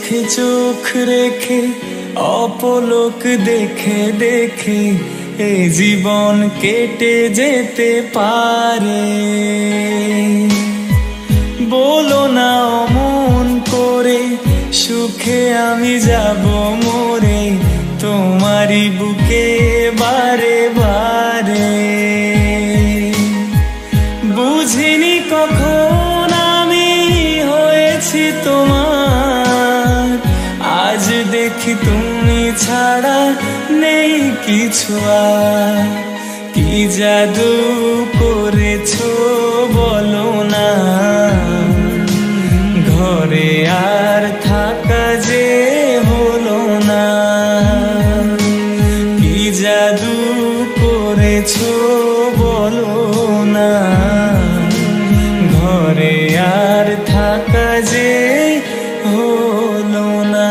চোখে চোখ রেখে অপলক দেখে দেখে এ জীবন কেটে যেতে পারে। বলো না অমন করে, সুখে আমি যাব মরে তোমারই বুকে বারে বারে। বুঝিনি কখন আমি হয়েছি তোমার, আজ দেখি তুমি ছাড়া নেই কিছু আর। কি জাদু করেছো বলো না, ঘরে আর থাকা যে হলো না। কি জাদু করেছো বলো না, ঘরে আর থাকা যে হলো না।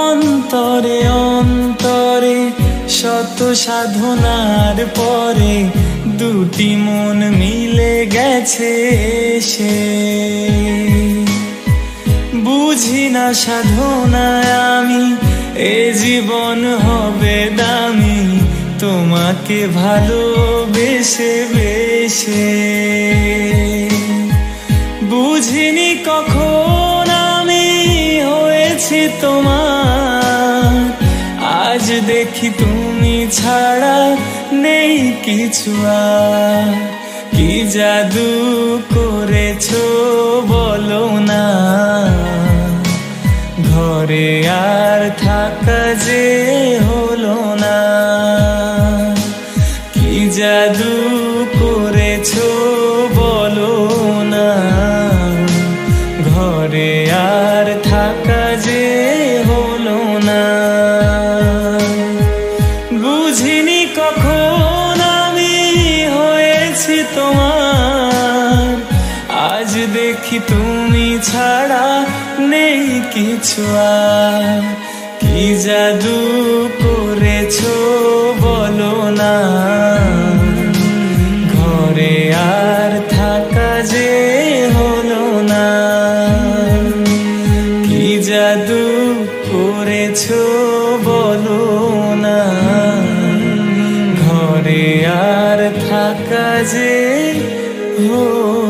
অন্তরে অন্তরে শত সাধনার পরে দুটি মন মিলে গেছে সে। বুঝি না সাধনায় আমি এ জীবন হবে দামি, তোমাকে ভালোবেসে বেসে। বুঝিনি কখন আমি হয়েছি তোমার, আজ দেখি তুমি ছাড়া নেই কিছু আর। কি জাদু করেছো বলো না, ঘরে আর থাকা যে হলো না। কি জাদু করেছো বলো না, ঘরে আর থাকা যে হলো না। বুঝিনি কখন আমি হয়েছি তোমার, আজ দেখি তুমি ছাড়া নেই কিছু আর। কি জাদু করেছো বলো না, ঘরে আর থাকা যে হলো না। কি জাদু করেছো বলো না, ঘরে আর থাকা যে হলো